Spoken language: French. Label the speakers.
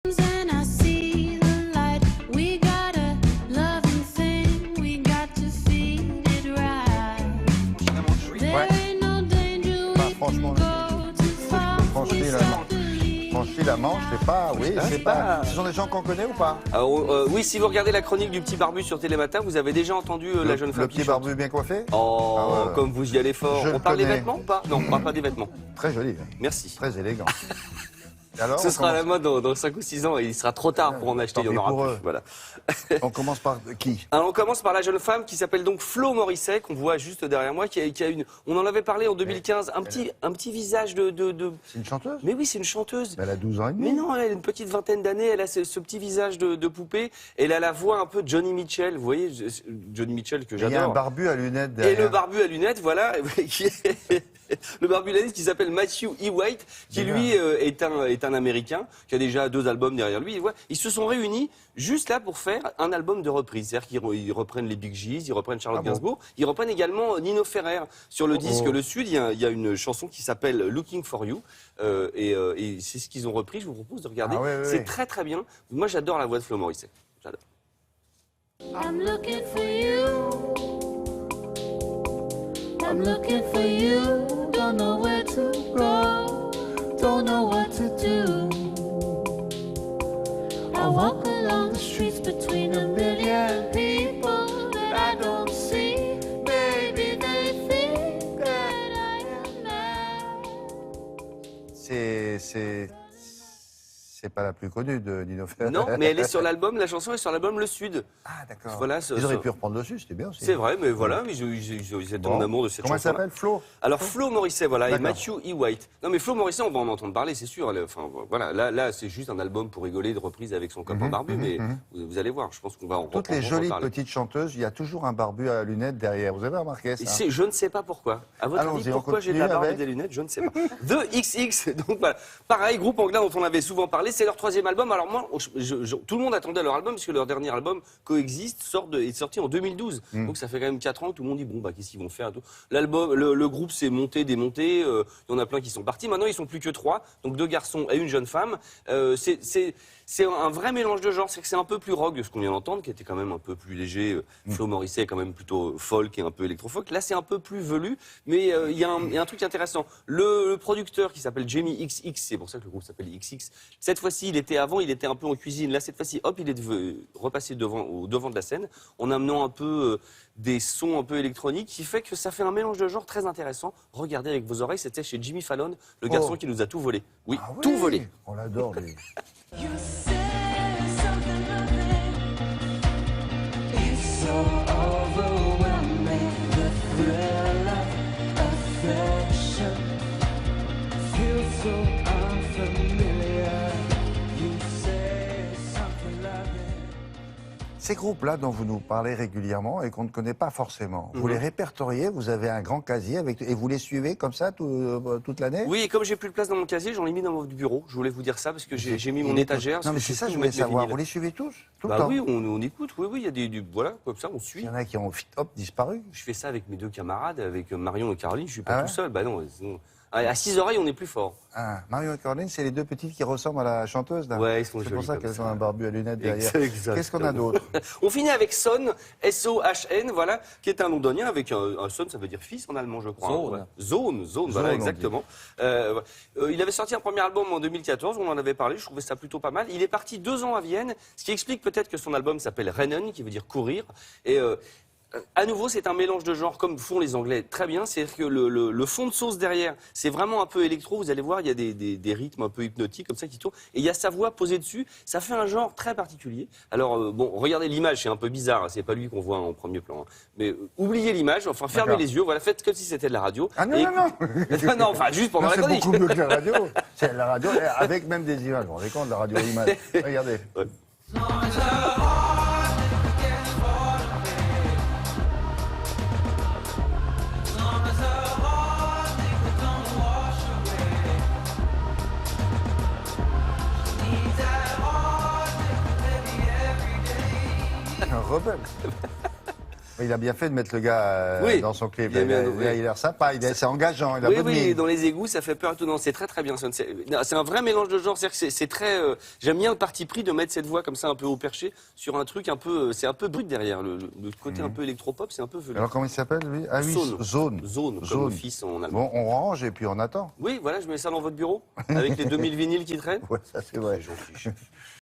Speaker 1: And I see the light. We got a loving thing. We got to feed it right. There ain't no danger.
Speaker 2: Bah,
Speaker 1: We
Speaker 2: franchement,
Speaker 1: can go too far.
Speaker 2: franchir
Speaker 1: We
Speaker 2: la
Speaker 1: start
Speaker 2: Manche.
Speaker 1: to leave.
Speaker 2: Franchir la Manche, c'est pas... Oui, c'est pas...
Speaker 3: pas-
Speaker 2: Ce sont des gens qu'on connaît ou pas?
Speaker 3: Oui, si vous regardez la chronique du petit barbu sur Télématin, vous avez déjà entendu la jeune femme
Speaker 2: Le
Speaker 3: qui
Speaker 2: petit
Speaker 3: chante.
Speaker 2: barbu bien coiffé?
Speaker 3: Oh,
Speaker 2: Ah ouais.
Speaker 3: comme vous y allez fort.
Speaker 2: Je
Speaker 3: On
Speaker 2: le
Speaker 3: parle des
Speaker 2: connais.
Speaker 3: vêtements ou pas? Non, on parle pas des vêtements.
Speaker 2: Très joli,
Speaker 3: Merci.
Speaker 2: très élégant. Et alors,
Speaker 3: Ce
Speaker 2: on
Speaker 3: sera à la
Speaker 2: commence-
Speaker 3: mode dans 5 ou 6 ans et il sera trop tard pour en acheter, il y en
Speaker 2: Tant pis
Speaker 3: aura
Speaker 2: pour
Speaker 3: plus.
Speaker 2: eux.
Speaker 3: Voilà.
Speaker 2: On commence par qui?
Speaker 3: Alors, on commence par la jeune femme qui s'appelle donc Flo Morisset, qu'on voit juste derrière moi, qui a une... On en avait parlé en 2015, un petit visage de...
Speaker 2: C'est une chanteuse?
Speaker 3: Mais oui, c'est une chanteuse.
Speaker 2: Elle a 12 ans et demi.
Speaker 3: Mais non, elle a une petite vingtaine d'années, elle a ce petit visage de poupée, et elle a la voix un peu Johnny Mitchell, vous voyez, Johnny Mitchell que
Speaker 2: Il y a un
Speaker 3: j'adore.
Speaker 2: barbu à lunettes
Speaker 3: Et
Speaker 2: derrière.
Speaker 3: le barbu à lunettes, voilà, le barbu à lunettes qui s'appelle Matthew E. White, qui
Speaker 2: Bien.
Speaker 3: lui est un Américain, qui a déjà 2 albums derrière lui. Ils se sont réunis juste là pour faire un album de reprise. C'est-à-dire qu'ils reprennent les Big Gees, ils reprennent Charlotte
Speaker 2: Ah bon
Speaker 3: Gainsbourg, ils reprennent également Nino Ferrer. Sur le disque Le Sud, il y a une chanson qui s'appelle Looking for You, et c'est ce qu'ils ont repris. Je vous propose de regarder.
Speaker 2: Ah ouais, ouais,
Speaker 3: c'est
Speaker 2: ouais.
Speaker 3: très très bien. Moi, j'adore la voix de Flo Morisset. J'adore.
Speaker 1: I'm looking for you. I'm looking for you. Don't know where to go. Don't know what to do. I walk along the streets between a million people that I don't see. Maybe they think that I am mad.
Speaker 2: C'est pas la plus connue de Nino Ferrer.
Speaker 3: Non, mais elle est sur l'album. La chanson est sur l'album Le Sud.
Speaker 2: Ah, d'accord.
Speaker 3: Voilà,
Speaker 2: Ils auraient pu reprendre dessus, c'était bien aussi.
Speaker 3: C'est vrai, mais voilà, ils étaient en amour de cette
Speaker 2: Comment elle
Speaker 3: chanson.
Speaker 2: s'appelle? Flo?
Speaker 3: Alors Flo Morisset, voilà, et
Speaker 2: D'accord.
Speaker 3: Matthew E. White. Non mais Flo Morisset, on va en entendre parler, c'est sûr. Enfin voilà, là c'est juste un album pour rigoler de reprise avec son copain barbu, mais vous allez voir, je pense qu'on va en
Speaker 2: Toutes les
Speaker 3: en
Speaker 2: jolies
Speaker 3: reparler.
Speaker 2: petites chanteuses, il y a toujours un barbu à lunettes derrière. Vous avez remarqué
Speaker 3: Et
Speaker 2: ça?
Speaker 3: je ne sais pas pourquoi. À votre
Speaker 2: Allons-y,
Speaker 3: avis,
Speaker 2: on
Speaker 3: pourquoi j'ai de la
Speaker 2: continue
Speaker 3: barbe et
Speaker 2: avec
Speaker 3: des lunettes, je ne sais pas. The XX, donc voilà. Pareil, groupe anglais dont on avait souvent parlé, c'est leur 3e album. Alors moi, tout le monde attendait leur album, puisque leur dernier album, Coexist, est sorti en 2012. Donc ça fait quand même 4 ans, tout le monde dit, bon, bah qu'est-ce qu'ils vont faire et tout. L'album, le groupe s'est monté, démonté, il y en a plein qui sont partis. Maintenant, ils sont plus que 3, donc 2 garçons et une jeune femme. C'est un vrai mélange de genres, c'est que c'est un peu plus rock de ce qu'on vient d'entendre, qui était quand même un peu plus léger. Flo Morisset est quand même plutôt folk et un peu électro-folk. Là, c'est un peu plus velu, mais il y a un truc intéressant. Le producteur qui s'appelle Jamie XX, c'est pour ça que le groupe s'appelle XX, cette fois-ci, il était un peu en cuisine. Là, cette fois-ci, hop, il est repassé au devant de la scène, en amenant un peu des sons un peu électroniques, qui fait que ça fait un mélange de genres très intéressant. Regardez avec vos oreilles, c'était chez Jimmy Fallon, le garçon qui nous a tout volé. Oui,
Speaker 2: Ah
Speaker 3: tout
Speaker 2: oui,
Speaker 3: volé.
Speaker 2: On l'adore, lui.
Speaker 1: You say something loving. It's so overwhelming. The thrill of affection feels so unfamiliar. You say something loving.
Speaker 2: Ces groupes-là dont vous nous parlez régulièrement et qu'on ne connaît pas forcément, vous les répertoriez, vous avez un grand casier et vous les suivez comme ça toute l'année?
Speaker 3: Oui, et comme j'ai plus de place dans mon casier, j'en ai mis dans mon bureau. Je voulais vous dire ça parce que j'ai mis mon étagère.
Speaker 2: Non, mais
Speaker 3: parce que
Speaker 2: c'est ça,
Speaker 3: tout
Speaker 2: je voulais
Speaker 3: mettre mes
Speaker 2: savoir.
Speaker 3: vinyles.
Speaker 2: Vous les suivez tous? Tout le
Speaker 3: Bah
Speaker 2: temps?
Speaker 3: oui, on écoute. Oui, il y a voilà, comme ça, on
Speaker 2: Il
Speaker 3: suit.
Speaker 2: y en a qui ont hop, disparu.
Speaker 3: Je fais ça avec mes 2 camarades, avec Marion et Caroline. Je suis pas
Speaker 2: Ah
Speaker 3: tout
Speaker 2: ouais
Speaker 3: seul. Bah non, sinon... À 6 oreilles, on est plus fort.
Speaker 2: Ah, Marion et Caroline, c'est les 2 petites qui ressemblent à la chanteuse, là.
Speaker 3: Ouais, ils sont
Speaker 2: C'est
Speaker 3: jolis
Speaker 2: pour ça
Speaker 3: comme
Speaker 2: qu'elles
Speaker 3: ça.
Speaker 2: ont un barbu à lunettes derrière.
Speaker 3: Exactement.
Speaker 2: Qu'est-ce qu'on a d'autre?
Speaker 3: On finit avec Son, S-O-H-N, voilà, qui est un londonien avec un son, ça veut dire fils en allemand, je crois.
Speaker 4: Zone.
Speaker 3: Ouais. Zone, voilà,
Speaker 2: on dit.
Speaker 3: exactement. Il avait sorti un premier album en 2014, on en avait parlé, je trouvais ça plutôt pas mal. Il est parti 2 ans à Vienne, ce qui explique peut-être que son album s'appelle Rennen, qui veut dire courir. Et à nouveau, c'est un mélange de genres, comme font les Anglais très bien. C'est-à-dire que le fond de sauce derrière, c'est vraiment un peu électro. Vous allez voir, il y a des rythmes un peu hypnotiques comme ça qui tournent. Et il y a sa voix posée dessus. Ça fait un genre très particulier. Alors, bon, regardez l'image, c'est un peu bizarre. C'est pas lui qu'on voit en premier plan. Hein. Mais oubliez l'image, enfin, fermez
Speaker 2: D'accord.
Speaker 3: les yeux. Voilà, faites comme si c'était de la radio.
Speaker 2: Ah non,
Speaker 3: Et
Speaker 2: non, non.
Speaker 3: non, non, enfin, juste pendant
Speaker 2: Non,
Speaker 3: la
Speaker 2: c'est
Speaker 3: chronique.
Speaker 2: beaucoup mieux que la radio. C'est la radio avec même des images. Vous vous rendez compte, la radio image. Regardez.
Speaker 3: Ouais.
Speaker 2: Un rebelle. Il a bien fait de mettre le gars
Speaker 3: Oui,
Speaker 2: dans son clip.
Speaker 3: il a bien-
Speaker 2: Il a l'air sympa, c'est engageant, il a
Speaker 3: Oui,
Speaker 2: bonne
Speaker 3: oui,
Speaker 2: mine.
Speaker 3: dans les égouts, ça fait peur et tout. Non, c'est très très bien. C'est un vrai mélange de genres. C'est-à-dire que c'est très. J'aime bien le parti pris de mettre cette voix comme ça un peu au perché sur un truc un peu. C'est un peu brut derrière. Le côté un peu électropop, c'est un peu velu.
Speaker 2: Alors comment il s'appelle lui? Ah oui,
Speaker 3: Zone.
Speaker 2: Zone.
Speaker 3: Comme fils en allemand.
Speaker 2: Bon, on range et puis on attend.
Speaker 3: Oui, voilà, je mets ça dans votre bureau avec les 2000 vinyles qui traînent.
Speaker 2: Ouais, ça c'est vrai.
Speaker 3: J'en fiche.